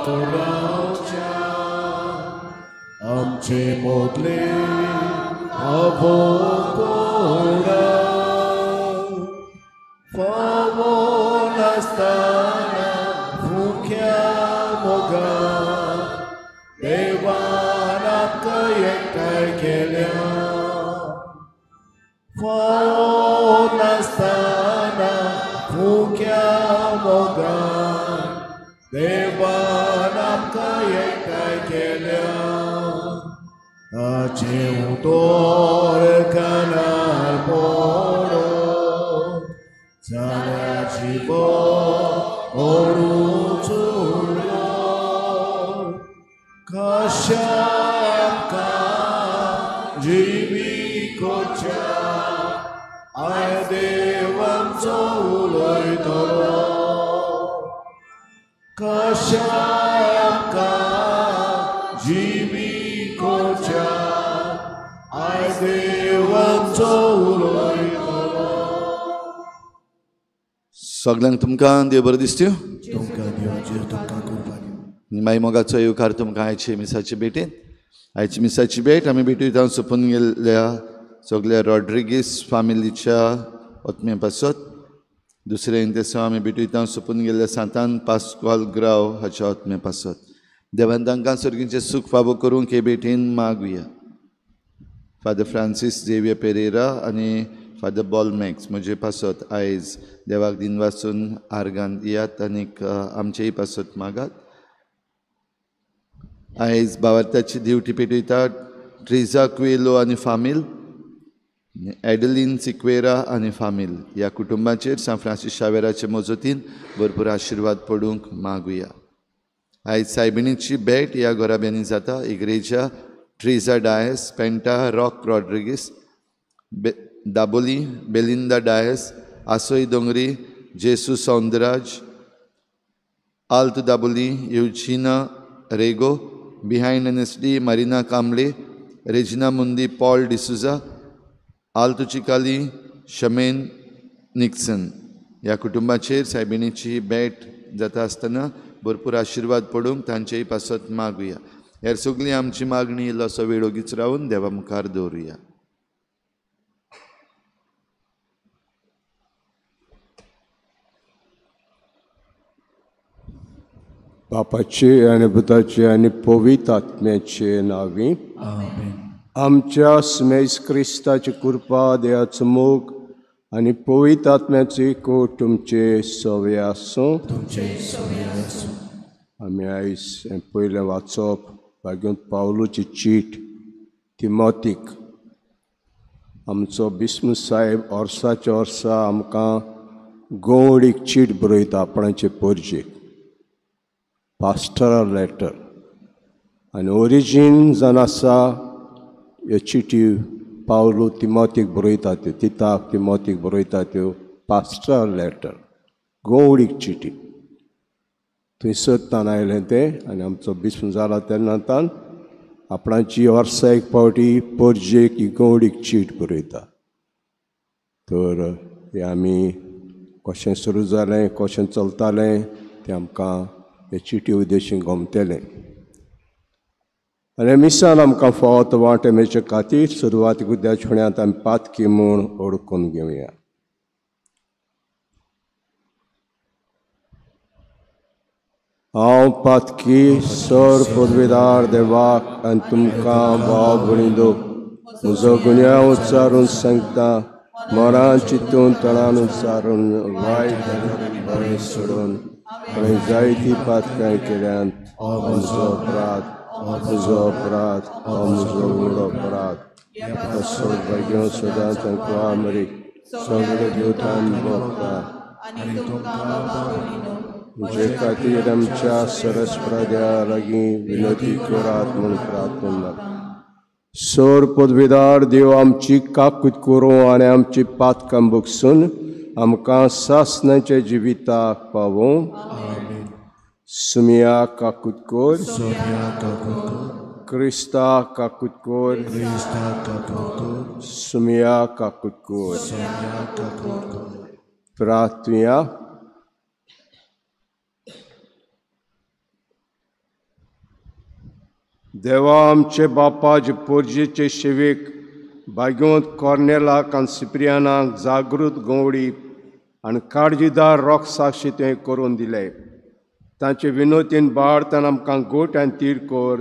तुराच्या आमचे मोदले अभो कोडा फावो नसताना भुख्या मोगा देवान आमकां एकठांय केल्या फावो नसताना भुख्या मोगा देवान आमकां एकठांय केल्या ताचे उतर कानार पडो जाल्यार जिवन ओडून चुडलो कशें आमकां जिवीकोच्या आयज देव आमचो उलयतलो कशें आमकां जिवीकोच्या आयज देव आमचो उलयतलो. सगळ्यांक तुमकां देव बरें दिसत्यो. तुमकां देवाचेर तुमकां कुर्बानी. मागीर मोगाचो येवकार तुमकां आयचे मिसाची भेटेन. आयची मिसाची भेट आमी भेटूयता सोंपून गेल्ल्या सगळ्या रॉड्रिगीस फामिलीच्या ओतम्या पासत. दुसरे इंतेसो आमी भेटूयता सोंपून गेल्ल्या सांतान पास्कॉल ग्राव हाच्या ओतम्या पासत. देवान तांकां सर्गीचें सूख फावो करूंक हे भेटेन मागुया. फादर फ्रांसीस झेवियर पेरेरा आनी फादर बॉलमॅक्स म्हजे पासत आयज देवाक दिन वाचून आर्गान दियात आनीक आमचेय पासत मागात. आयज भावार्थाची दिवटी पेटयता ट्रिजा क्वेलो आनी फामील, एडलिन सिक्वेरा आनी फामील ह्या कुटुंबाचेर सान फ्रांसीस शावेराचे मजतीन भरपूर आशिर्वाद पडूंक मागुया. आयज सायबिणीची भेट ह्या घोराब्यांनी जाता. इग्रेजा ट्रिजा Dias, Penta Rock Rodrigues, Dabolim Belinda Dias, Asoi Dongri Jesu Soundaraj, Alto Dabolim Eugenia Rego, behind NSD Marina Kamble, Regina Mundi Paul D'Souza, Alto Chicalim Shamen Nixon ह्या कुटुंबाचेर सायबिणीची भेट जाता आसतना भरपूर आशिर्वाद पडूंक तांचेय पासत मागुया. हेर सगळी आमची मागणी इल्लोसो वेळ ओगीच रावन देवा मुखार दवरुया. बापाचे आनी पुताचे आनी पवित्र आत्म्याचे नांवी आमेन. आमच्या स्मेज क्रिस्ताची कृपा देवाचो मोग आनी पवित्र आत्म्याचो एकूट तुमचे सवे आसूं. तुमचे सगळे आसूं. आमी आयज पयलें वाचप भाग्यूंत पावलूची चीट तिमोथीक. आमचो बिस्म साहेब वर्साच्या वर्सा आमकां गंवडीक चीट बरयता आपणाचे परजेक, पास्टरल लेटर. आनी ओरिजीन जावन आसा ह्यो चिटी पावलू तिमोथीक बरयता त्यो, तिताक तिमोथीक बरयता त्यो पास्टरल लेटर, गंवडीक चिटी. थंयसर आयलें तें आनी आमचो बिस्म जाला तेन्नातान आपणाची वर्सा एक फावटी परजेक ही गंवडीक चीट बरयता. तर हें आमी कशें सुरू जालें, कशें चलतालें तें आमकां हे चिटी उद्देशीं गमतलें. आनी मिसान आमकां फोत वांटेमेचे खातीर सुरवातीक उद्याचण्यात आमी पातकी म्हूण ओळखून घेवया. हांव पातकी सर पदवीदार देवाक आनी तुमकां भाव भयणींनो म्हजो गुन्यांव उच्चारून सांगता. मरान चिंतून तळान उच्चारून वायट बरें सोडून हांवें जायती पातकाय केल्यान म्हजो अपराध, म्हजो अपराध, म्हजो व्हड अपराध. असो बेगीन सदांच तांकां मरी सगळे देवतान भोगता. म्हजे खातीर आमच्या सरस्वत्या लागीं विनंती करात म्हूण प्रार्थना. सर पदवीदार देव आमची काकूत करूं आनी आमची पातकां भोगसून आमकां सासणाच्या जिविताक पावूं. सुमिया काकूत कोर, क्रिस्ता काकूत कोर, सुमिया काकूत कोर. प्रार्थना. देवा आमचे बापाचे पोरजेचे शेवेक भाग्यवंत कॉर्नेलाक आनी सिप्रियानाक जागृत गवडी आनी काळजीदार रोख साक्षी तुवें करून दिले. तांचे विनोतीन बाळतान आमकां गोट आनी तीर कोर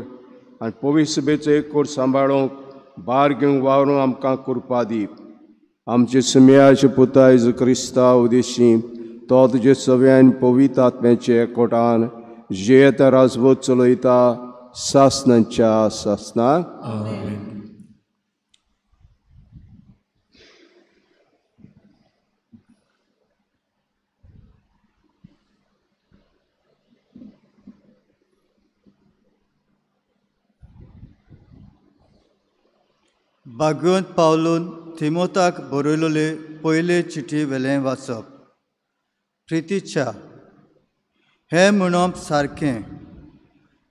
आनी पवित्र सभेचो एकूट सांबाळूंक बार घेवंक वावरूंक आमकां कृपा दी. आमचे सुमयाचे पुता जेजू क्रिस्ता उद्देशी तो तुजे सव्यान पवित्र आत्म्याचे एकवटान जेता राजवत चलयता सासनांच्या सासनाक. आमेन. भाग्यवंत पावलून थिमोथाक बरयलोले पयले चिठी वेलें वाचप. प्रितीच्या हें म्हणप सारकें,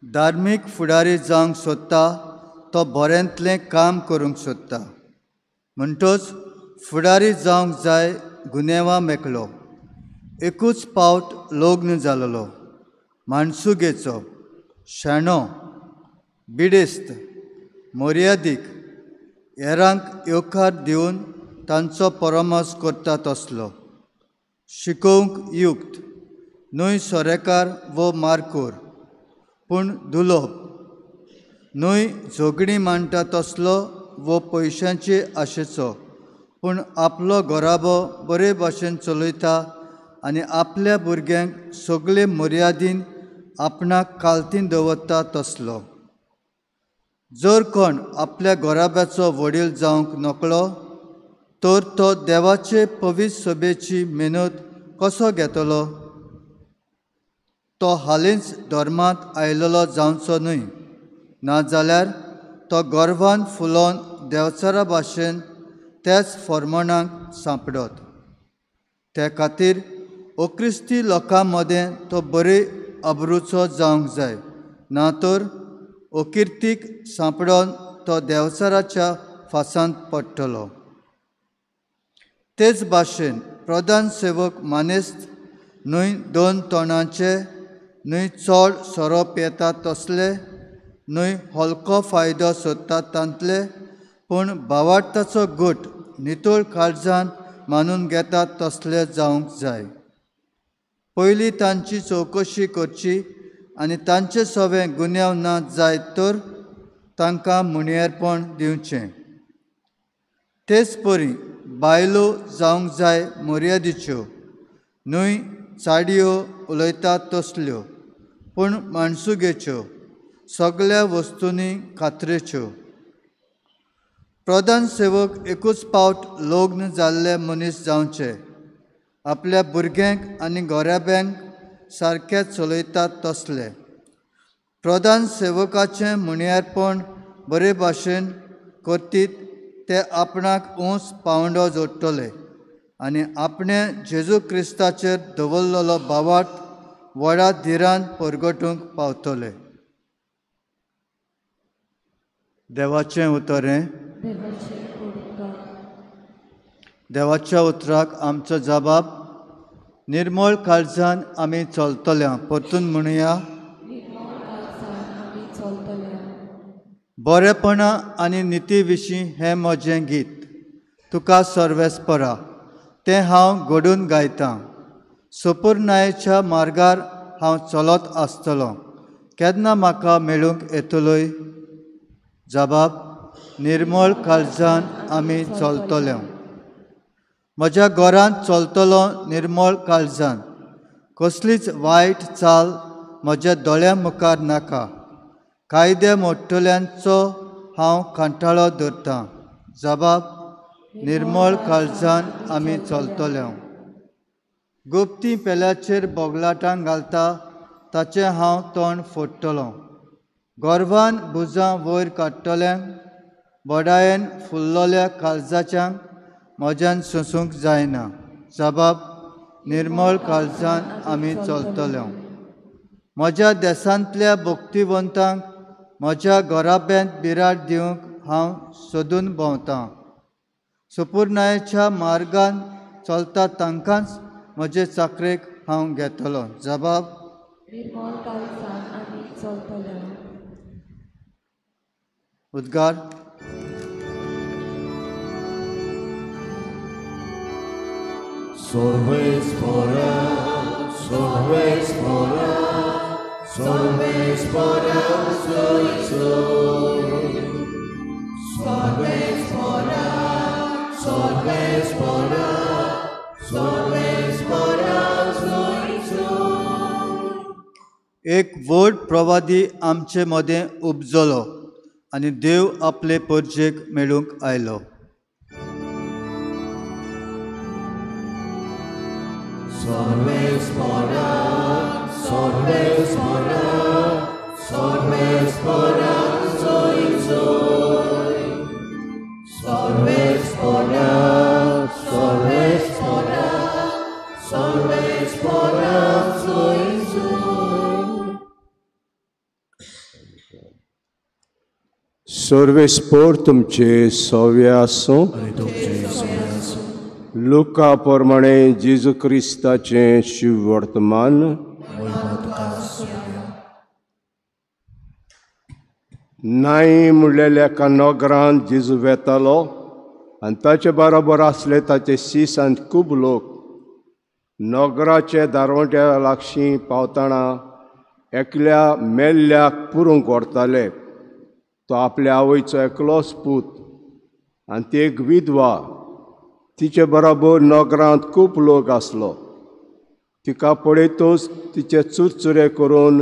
धार्मीक फुडारी जावंक सोदता तो बऱ्यांतलें काम करूंक सोदता. म्हणटच फुडारी जावंक जाय गुन्यांवां मेकलो, एकूच पावट लग्न जालोलो, माणसुगेचो, शाणो, बिडेस्त, मर्यादीक, हेरांक येवकार दिवन तांचो परमस करता तसलो, शिकोवंक युक्त, न्हय सोरेकार वो मारकूर, पूण दुलोप, न्हय झगडी मांडटा तसलो वो पयशांचे आशेचो, पूण आपलो घोराबो बरे भाशेन चलयता आनी आपल्या भुरग्यांक सगळे मर्यादीन आपणाक काल्तीन दवरता तसलो. जर कोण आपल्या घोराब्याचो वडील जावंक नकळो तर तो देवाचे पवित्र सभेची मेहनत कसो घेतलो? तो हालींच धर्मांत आयिल्लो जावचो न्हय, नाजाल्यार तो गर्वान फुलोवन देवचारा भाशेन त्याच फर्मोणांक सांपडत. ते खातीर अक्रिस्ती लोकां मदें तो बरे अब्रूचो जावंक जाय, ना तर अकिर्तीक सांपडोन तो देवचाराच्या फासांत पडटलो. तेच भाशेन प्रधान सेवक मानेस्त न्हय दोन तोंडांचे, न्हय चड सोरोप येता तसले, न्हय हलको फायदो सोदतात तांतले, पूण भावार्थाचो गट नितळ काळजान मानून घेतात तसले जावंक जाय. पयलीं तांची चवकशी करची आनी तांचे सवें गुन्यांव ना जायत तर तांकां मुणयेरपण दिवचें. तेच परी बायलो जावंक जाय मर्यादेच्यो, न्हय चाडयो उलयतात तसल्यो, पूण माणसुगेच्यो, सगळ्या वस्तूंनी खात्रेच्यो. प्रधान सेवक एकूच पावट लग्न जाल्ले मनीस जावचे, आपल्या भुरग्यांक आनी घोराब्यांक सारके चलयतात तसले. प्रधान सेवकाचें मुणयारपण बरे भाशेन करतीत ते आपणाक उंच पावंडो जोडटले आनी आपणे जेजू क्रिस्ताचेर दवरलेलो भावार्थ व्हडा धिरान परगटूंक पावतले. देवाचें उतरें. देवाच्या उतराक आमचो जबाब. निर्मळ काळजान आमी चलतल्या. परतून म्हणुया, बरेपणा आनी निती विशीं हें म्हजें गीत. तुका सर्वेस्परा तें हांव घडून गायतां. सपूर्णायेच्या मार्गार हांव चलत आसतलों. केन्ना म्हाका मेळूंक येतलोय? जबाब. निर्मळ काळजान आमी चलतले. म्हज्या घरांत चलतलो निर्मळ काळजान. कसलीच वायट चाल म्हज्या दोळ्यां मुखार नाका. कायदे मोडटल्यांचो हांव कांटाळो धरतां. जबाब. निर्मळ काळजान आमी चलतले. गुप्ती पेल्याचेर बोगलाटां घालता ताचें हांव तोंड फोडटलों. गर्वान भुजां वयर काडटल्यांक, बोडायेन फुल्लोल्या काळजाच्यांक म्हज्यान सोंसूंक जायना. जबाब. निर्मळ काळजान आमी चलतले. म्हज्या देसांतल्या भक्तिवंतांक म्हज्या घोराब्यांत बिराड दिवंक हांव सोदून भोंवतां. सपूर्णायेच्या मार्गान चलता तांकांच म्हजे चाकरेक हांव घेतलों. जबाब. उद्गार. Solves fora, solves fora, solves fora, soy. Solves fora, solves fora, solves fora, soy. एक व्हड प्रवादी आमचे मदें उपजलो आनी देव आपले परजेक मेळूंक आयलो. Solves fora, solves fora, solves fora, soy. Solves fora, solves fora, solves fora, soy. सर्वेस्पोर तुमचे सव्य आसूं. लुका प्रमाणे जेजू क्रिस्ताचें शिव वर्तमान. नाई म्हणलेल्या एका नगरांत जेजू वेतालो आनी ताचे बरोबर आसले ताचे सीस आनी खूब लोक. नगराचे दारवट्या लागशीं पावतना एकल्या मेल्ल्याक पुरूंक व्हरताले. तो आपल्या आवयचो एकलोच पूत आनी ती एक विधवा. तिचे बरोबर नगरांत खूब लोक आसलो. तिका पळयतच तिचे चुरचुरे करून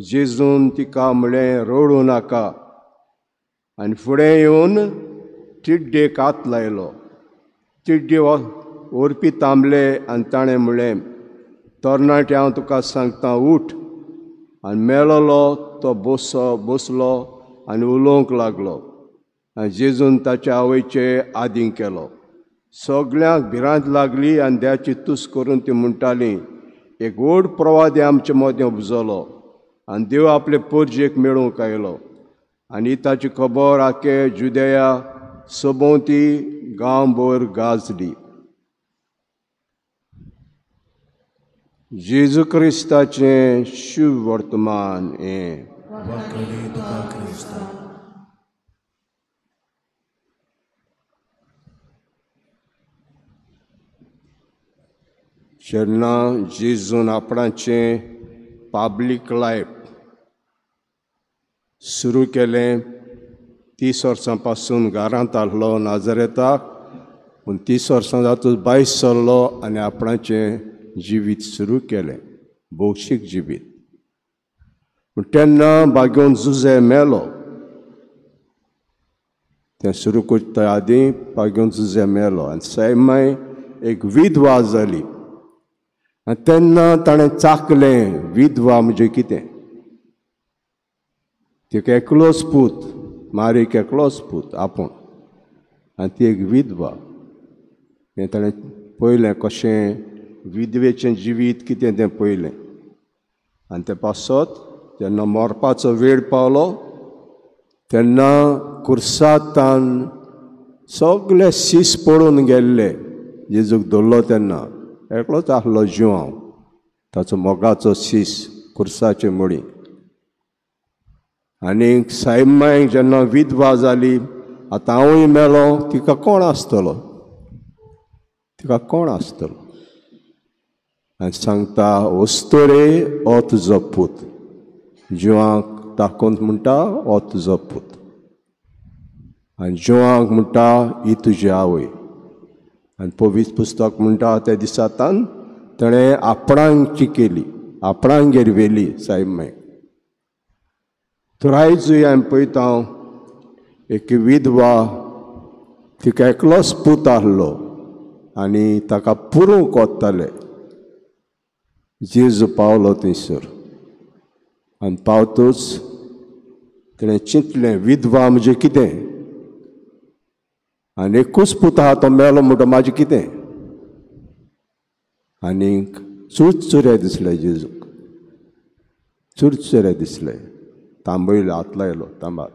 जेजून तिका म्हळें रडूं नाका आनी फुडें येवन चिड्डेक हात लायलो. चिड्डी व्हरपी थांबले आनी ताणें म्हळें, तरणाटे हांव तुका सांगता उठ. आनी मेलोलो तो बसलो आनी उलोवंक लागलो. आनी जेजून ताच्या आवयचे आदीं केलो. सगळ्यांक भिरांत लागली आनी देवाची तुस करून ती म्हणटालीं, एक व्हड प्रवादी आमचे मदें उपजलो आनी देव आपले परजेक मेळूंक आयलो. आनी ताची खबर आखे जुदेया सभोवती गांवभर गाजली. जेजू क्रिस्ताचें शिव वर्तमान हें. जेन्ना जेजून आपणाचें पब्लीक लायफ सुरू केलें 30 वर्सां पासून घरांत आहलो नाजरेताक. पूण 30 वर्सां जातूच भायर सरलो आनी आपणाचें जिवीत सुरू केलें, भौशीक जिवीत. पूण तेन्ना बागेवन जुजे मेलो. तें सुरू करता आदीं बागेवन जुजे मेलो आनी सैमाय एक विधवा जाली. आनी तेन्ना ताणें चाखलें विधवा म्हणजे कितें. तिका एकलोच पूत, मारीक एकलोच पूत आपूण, आनी ती एक विधवा. हें ताणें पळयलें कशें विधवेचें जिवीत कितें तें पळयलें. आनी ते पासत जेन्ना मरपाचो वेळ पावलो तेन्ना कुर्सातान सगळे सीस पडून गेल्ले. जेजूक धरलो तेन्ना एकलोच आहलो जिवांव, ताचो मोगाचो सीस कुर्साचे मडी. आनी सायमायक जेन्ना विधवा जाली, आतां हांवूय मेलो, तिका कोण आसतलो, तिका कोण आसतलो. आनी सांगता वस्तोरे हो तुजो पूत. जिवांक दाखोवन म्हणटा हो तुजो पूत. आनी जिवांक म्हणटा ही तुजी आवय. आनी पवित्र पुस्तक म्हणटा त्या दिसांतान ताणें आपणांची केली, आपणांगेर व्हेली सायमायक. तर आयजूय हांवें पळयता एक विधवा, तिका एकलोच पूत आहलो आनी ताका पुरूंक वताले. जेजू पावलो थंयसर आनी पावतूच तिणें चिंतलें विधवा म्हणजे कितें. आनी एकूच पूत आहा तो मेलो म्हणटा म्हाजें कितें. आनीक चुरचुरे दिसले जेजूक, चुरचुरे दिसले. थांबयलो, हात लायलो थांबात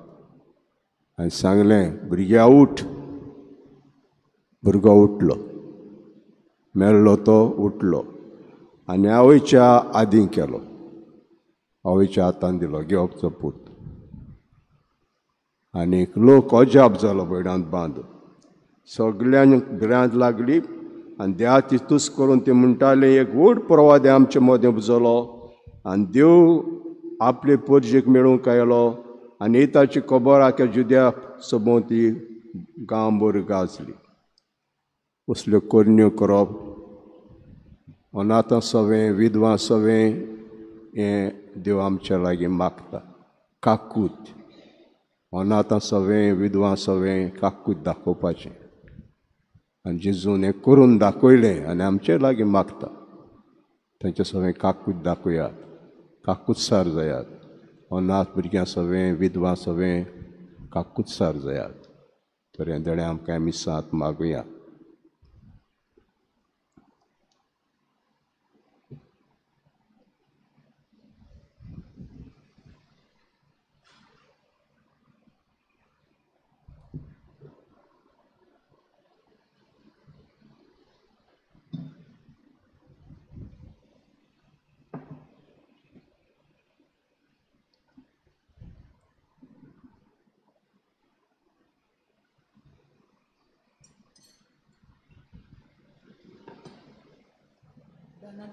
आनी सांगलें भुरग्या उठ. भुरगो उठलो, मेल्लो तो उठलो आनी आवयच्या आदीं केलो. आवयच्या हातान दिलो घेवपचो पूत. आनी लोक अजाप जालो बैडांत बांदून. सगळ्यांक भिरांत लागली आनी देवा तितूस करून ते म्हणटाले एक व्हड प्रवादी आमचे मदें उजलो आनी देव आपले परजेक मेळूंक आयलो आनी ताची खबर आख्या जुद्या सबोवती गांवभर गाजली. असल्यो करण्यो करप, अनाथां सवें, विधवां सवें हें देव आमच्या लागीं मागता. काकूत, अनाथां सवें, विधवां सवें काकूत दाखोवपाचें. आनी जेजून हें करून दाखयलें आनी आमचे लागीं मागता. तांचे सवें काकूत दाखयात, काकूतसार जायात. अनाथ भुरग्यां सवें, विधवां सवें काकूतसार जायात. तर हें देणें आमकां आमी साथ मागुया.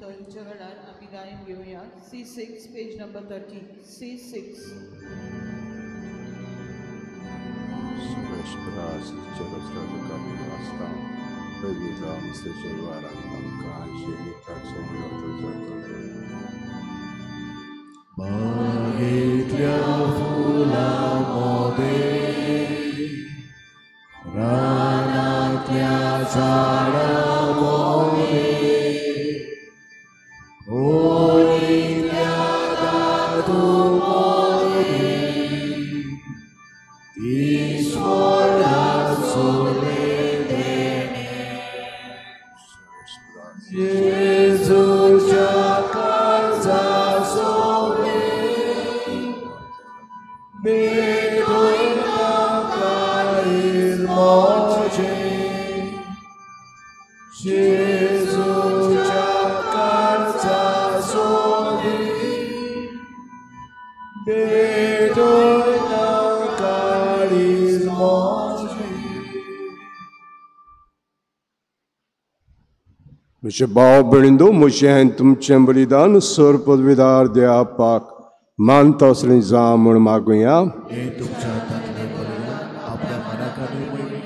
टॉयलच्या वेळार आमी गायन घेवया. C6 page number 30. C6. बागेतल्या फुलांमध्ये, रानातल्या झाडांमध्ये, होळीतल्या दारूमध्ये, ईश्वराचो देणे, जेजूच्या काळजाचो बेडोयना काळीज मोचे, जेजूच्या काळजाचो बेडोयना काळीज मोचे. म्हजे भाव भयणींनो, म्हजें तुमचें बलिदान सर पदवीदार देवापाक मानता असलें जा म्हूण मागुया. हे तुमच्या हातांतलें बलिदान आपल्या मनाखातीर पयली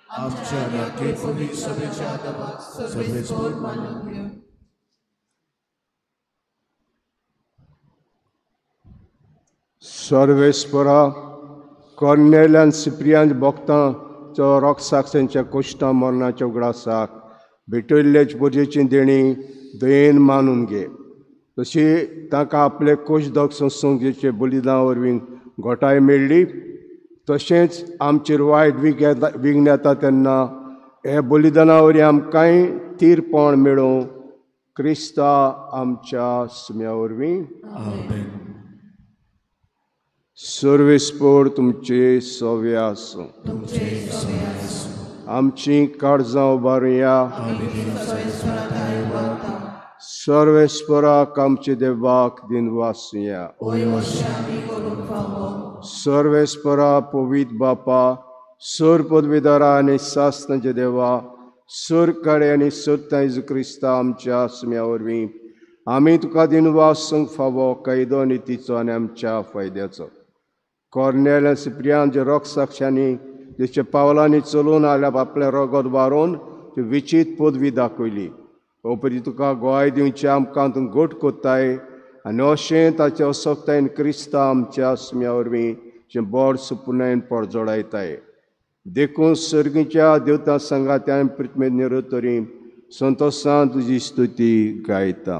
आमच्या राखे पवित्र सभेच्या आदाराक सर्वेस्वर मानून घेवया. सर्वेस्परा कॉर्नेलियान सिप्रियान भक्तांच्या रॉक्साक्सांच्या कोश्टां मरणाच्या उगडासाक भेटयल्लेच परजेची देणी दयेन मानून घे. तशी ताका आपले कोश्टदक संस्कृतीचे बलिदान वरवीं घोटाय मेळ्ळी, तशेंच आमचेर वायट विघ्न येता तेन्ना हे बलिदाना वरवीं आमकांय तीरपण मेळूं क्रिस्ता आमच्या सुम्या वरवीं. आमेन. सर्वेस्पर तुमचे सवे आसूं. आमची काळजां उबारुया. सर्वेस्पराक आमचे देवाक दिन वासुया. सर्वेस्परा पवित्र बापा, सर पदवीदारा आनी सासणाचे देवा, सर काळे आनी सत्य जेजू क्रिस्ता आमच्या सुम्या वरवीं आमी तुका दिनवास संग फावो कैदो नितीचो आनी आमच्या फायद्याचो. कॉर्नेलियन सिप्रियान जे रोग साक्षांनी तेचे पावलांनी चलून आल्यार आपलें रगत वारोवन ती विचित पदवी दाखयली. ओपरी तुका गोंय दिवचे आमकां तूं घट कोत्ताय आनी अशें ताचे असोकतायेन क्रिस्ता आमच्या सुम्या वरवीं जें बॉड सुपुनायन पडजोडायताय. देखून सर्गीच्या देवता संगात्यान पृथ्वी निरोतरी संतोशान तुजी स्तुती गायता.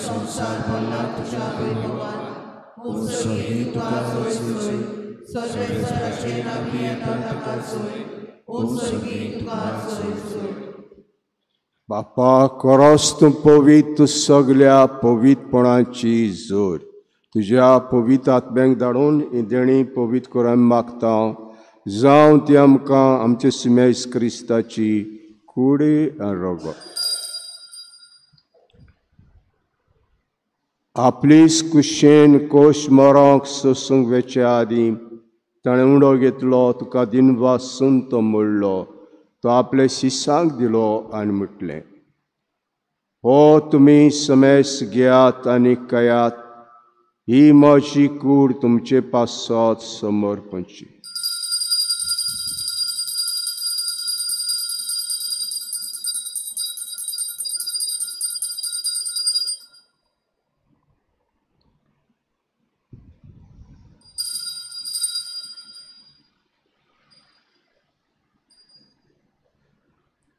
संसार भरला तुझ्या प्रेमावान, सही तुका सोय, सर्वेस्पराचे नावी येता ताका सोय, सही तुका सोय. बापा, खरोच तूं पवित्र, तूं सगळ्या पवित्रपणाची जोर. तुज्या पवित्र आत्म्यांक धाडून ही देणी पवित्र करून मागता. जावं ती आमकां आमचे सुमेश क्रिस्ताची कुडी आनी रगत. आपलीच कुशेन कोश मोरोंक सोसूंक वेचे आदीं ताणें उंडो घेतलो, तुका दिनवासून तो मोडलो. तो आपल्या शिसांक दिलो आनी म्हटलें, हो तुमी समेस घेयात आनी खायात, ही म्हजी कूड तुमचे पासत समर्पणची.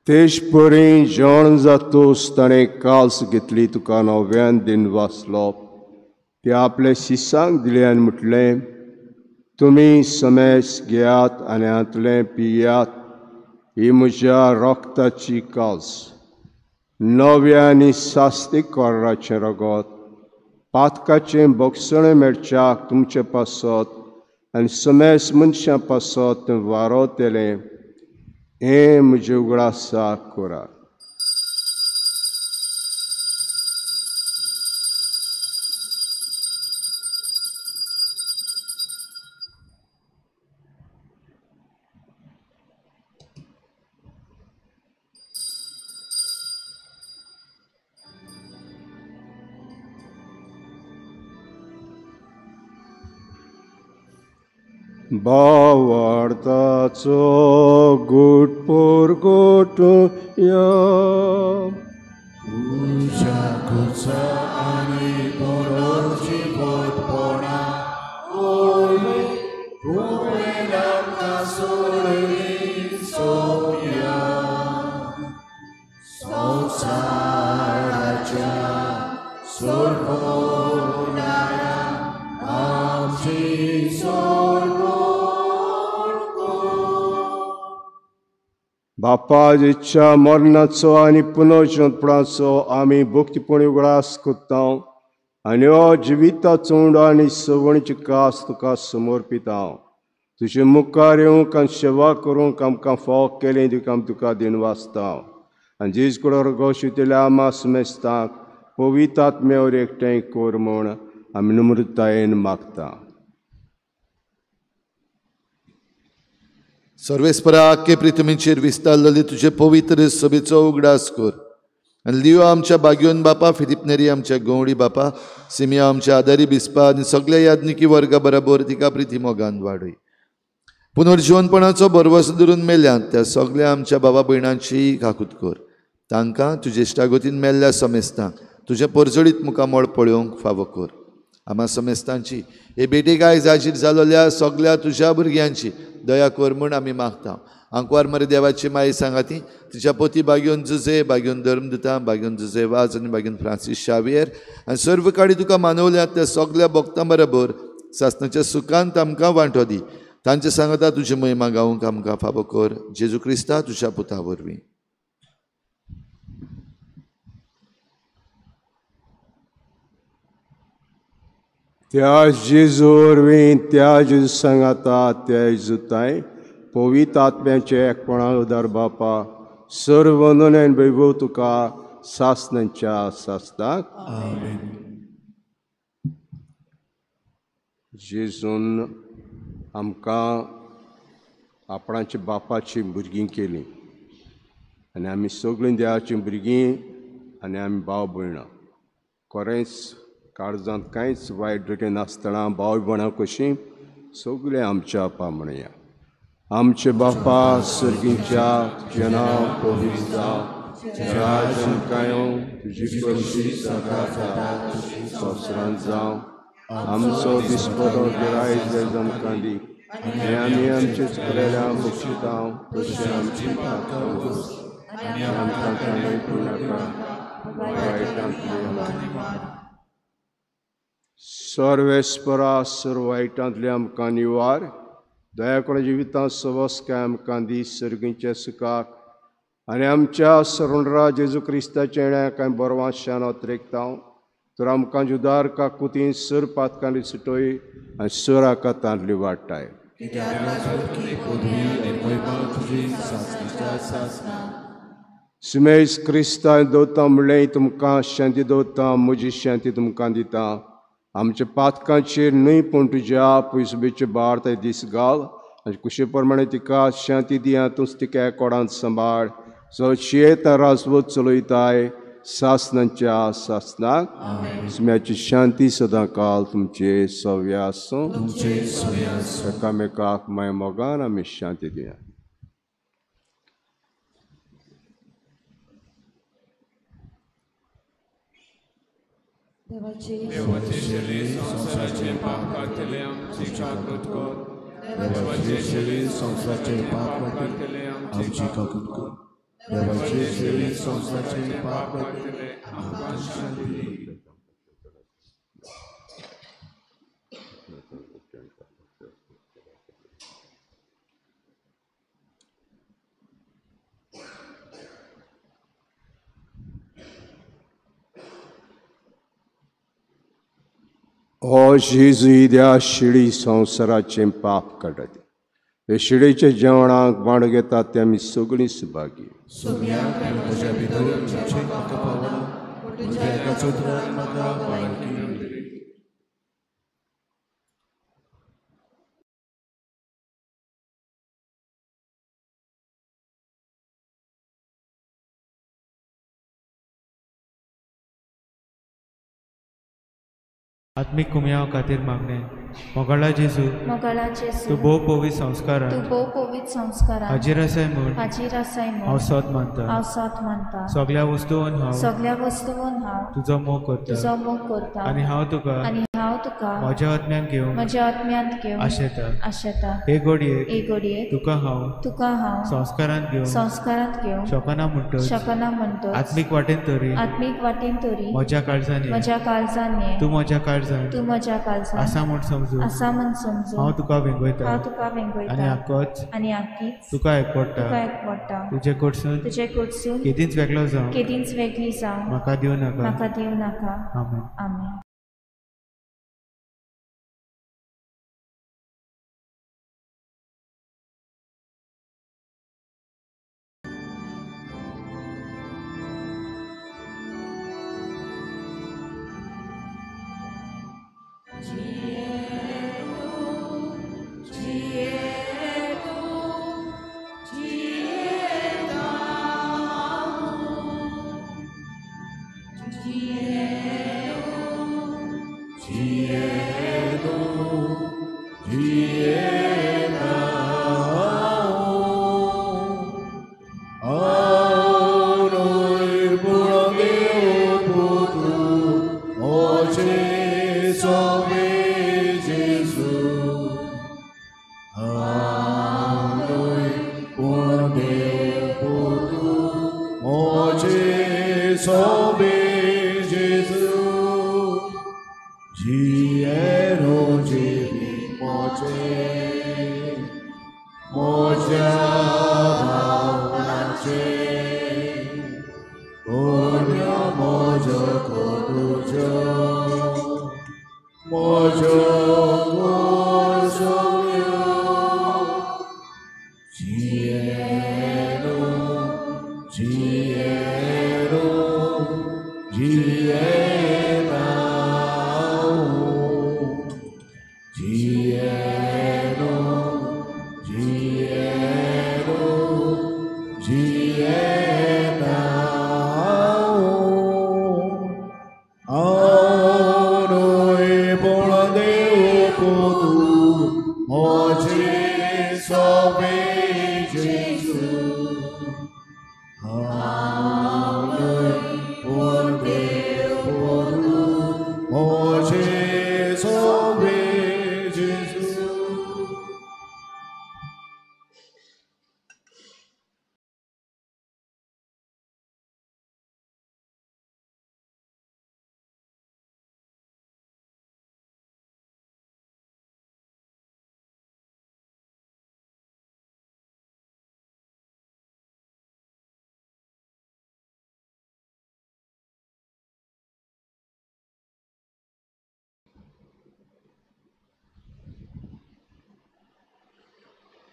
तेज परी जेवण जातूस ताणें काल्स घेतली, तुका नव्यान दिन वाचलो. ते आपल्या शिसांक दिले आनी म्हटलें, तुमी समेस घेयात आनी हातलें पियात, ही म्हज्या रोगताची काल्स, नव्या आनी सास्तीक कोर्राचें रगत, पातकाचें बोगसणें मेळच्याक तुमचे पासत आनी समेस मनशां पासत तें वारोतेलें, हें म्हजें उगडासा करात. भावार्थाचो घोट पोर घोटुया. तुझ्या कुचा आनी बरोची पोटपोणा, ओय तुवेलांका सोडली सोया. संसाराच्या सोडवणाऱ्या आमची सोडवण बापाज इच्छा मरणाचो आनी पुनर्जन्माचो आमी भक्तीपणी उगडास कोत्ता आनी हो जिविताचो उंडो आनी सवणीची कास तुका समर्पिता. तुजे मुखार येवंक आनी सेवा करूंक आमकां फावो केलें देखून आमी तुका दिन वाचता. आनी जेज कुडोर गोशितेल्या आमा समेस्तांक पवित्र आत्म्यावर एकठांय कर म्हूण आमी नम्रतायेन मागता. सर्वेस्परा आख्खे प्रितमेचेर विस्तारलेले तुजे पवित्र सभेचो उगडास कर. आनी लिओ आमच्या बागयोन बापा, फिलिप नेरी आमच्या गवळी बापा, सिमिया आमच्या आदारी बिस्पा आनी सगळ्या यादनिकी वर्गा बरोबर तिका प्रिती मोगान वाडय. पुनर्जीवनपणाचो बरवस धरून मेल्यांत त्या सगळ्या आमच्या बाबा भयणांची काकूत कर. तांकां तुजे इश्टागतीन मेल्ल्या समेस्तांक तुजे परजडीत मुखामोळ पळोवंक फावो कर. आम्हा समेस्तांची हे बेटीक आयज जाजीर जालोल्या सगळ्या तुज्या भुरग्यांची दया कर म्हूण आमी मागता. आंकवार मरे देवाची माई सांगाती तिच्या पोती बागयोन जुजे, बागयोन धर्मदुता, बागयोन जुजे वाज आनी बागयोन फ्रांसीस शावियर आनी सर्व काडी तुका मानवल्यात त्या सगळ्या भक्तां बरोबर सासणाच्या सुखांत आमकां वांटो दी. तांचे सांगता तुजी महिमा गावंक आमकां फावो कर. जेजू क्रिस्ता तुज्या पुता वरवीं. त्या जेजू वरवीं त्या जेजू सांगाता त्या जेजुताय पवित्र आत्म्याचे एकपणान उदार बापा, सर्व वंदन वैभव तुका सासणांच्या सासताक. जेजून आमकां आपणाच्या बापाची भुरगीं केलीं आनी आमी सगळीं देवाचीं भुरगीं आनी आमी भाव भयणां. खरेंच काळजांत कांयच वायट रितीन नासतना भाव भयणां कशीं सगळें आमच्या आपा म्हणया. आमचे बापा सर्गीच्या तुजें नांव पवित्र जावं, तुजें राज्य येवं, तुजी कशी संवसारांत जावं. आमचो दिसपरो गिरायत आयज आमकां दी आनी आमी आमचे चुकलेल्यांक बक्षिता तशें आमची पातकां बस आनी आमकां कांय करूं नाका, वायटांतली सर्वेस्परा सर्व वायटांतली आमकां निवार. दया करून जिवितांत सवस काय आमकां दी सर्गीच्या सुखाक आनी आमच्या सरोंडरा जेजू क्रिस्ताच्या येण्याक कांय बरवां शानत रेखता. तर आमकां जुदार काकुतीन सर पातकांतली सुटोय आनी सर आकांतांतली वाडटाय. सुमेश क्रिस्तान दोता म्हणलें तुमकां शांती दोता म्हजी शांती तुमकां दिता आमच्या पातकांचेर न्हय पूण तुज्या पयसुबेचे बार ते दीस घाल आनी कुशे प्रमाणे तिका शांती दिया तूंच तिका कोडांत सांबाळ चलशेत राजवत चलयताय सासनांच्या सासनाक सुम्याची शांती सदां काल तुमचे सव्या आसूं एकामेकाक माय मोगान आमी शांती दिया देवाचे शरीर संसाराचे पाप काढतले आमची काकूट कर देवाचे शरीर संसाराचे पाप काढतले आमची काकूट कर देवाचे शरीर संसाराचे पाप काढतले आमकां शांती दी हो जेजू ह्या शिडी संवसाराचें पाप काडत हे शिडेच्या जेवणाक वांड घेतात ते आमी सगळीं सुभागी सगळ्यांक म्हज्या भितर तुमचें म्हाका पावना म्हज्या एका चुत्रान म्हाका बाळगी आत्मिक कुमयाव खातीर मागणे मोगळा जेजू तूं भोव पवित्र संस्कारान हाजीर आसाय म्हूण हांव सत मानता सगळ्या वस्तूंवन हांव तुजो मोग करता आनी हांव तुका म्हज्या आत्म्यान घेवन आशेता हे घडयेक तुका हांव संस्कारांत घेवन शकना म्हणटच आत्मीक वाटेन तरी म्हज्या काळजांनी तूं म्हज्या काळजांत आसा म्हूण समजू हांव तुका वेंगयता आनी आक्कोच तुका एकवडटा तुजे कडसून केदींच वेगळो जावं म्हाका दिवं नाका आमेन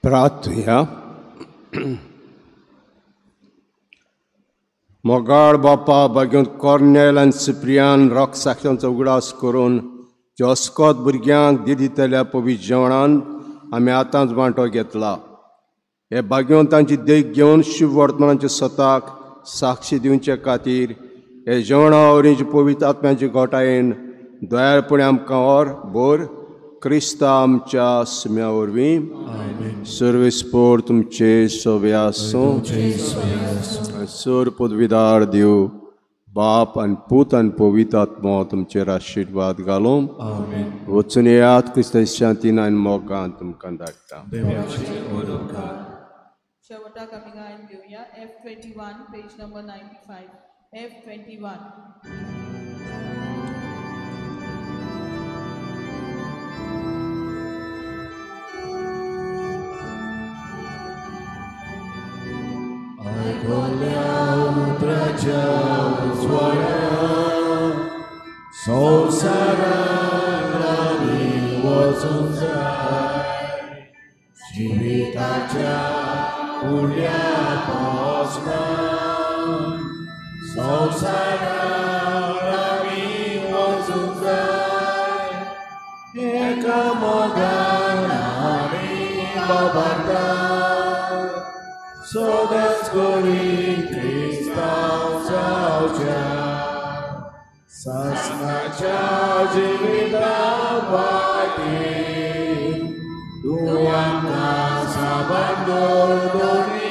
प्रार्थया मोगाळ बापा बागेंत कॉर्नेल आनी सिप्रियान रॉक साक्षांचो उगडास करून जोस्कोत भुरग्यांक दितल्या पवित्र जेवणान आमी आतांच वांटो घेतला. हे बागेंत तांची देख घेवन शुभ वर्तमानाचे स्वताक साक्षी दिवचे खातीर हे जेवणा वरींचे पवित्र आत्म्याचे घोटायेन दयाळपणे आमकां और बोर क्रिस्ता आमच्या सुम्या वरवीं सर्वेस्पोर तुमचे सोबे आसूं. सर पदवीदार देव बाप आनी पूत आनी पवित्र आत्मो तुमचेर आशिर्वाद घालूं. वचून येयात क्रिस्ताची शांतीन आनी मोगान तुमकां धाडटा. शेवटा आमी गायन घेवया F21 पेज नंबर 95 F21. उतराच्या संवसारांत आमी वचूंक जाय. जिविताच्या फुडल्या पावसांत संवसारांत आमी वचूंक जाय. एका मोगान आमी बाबांता सदांच करी क्रिस्तांव जावच्या. सासणाच्या जिविता वाटेन तूं आमकां साबण दवर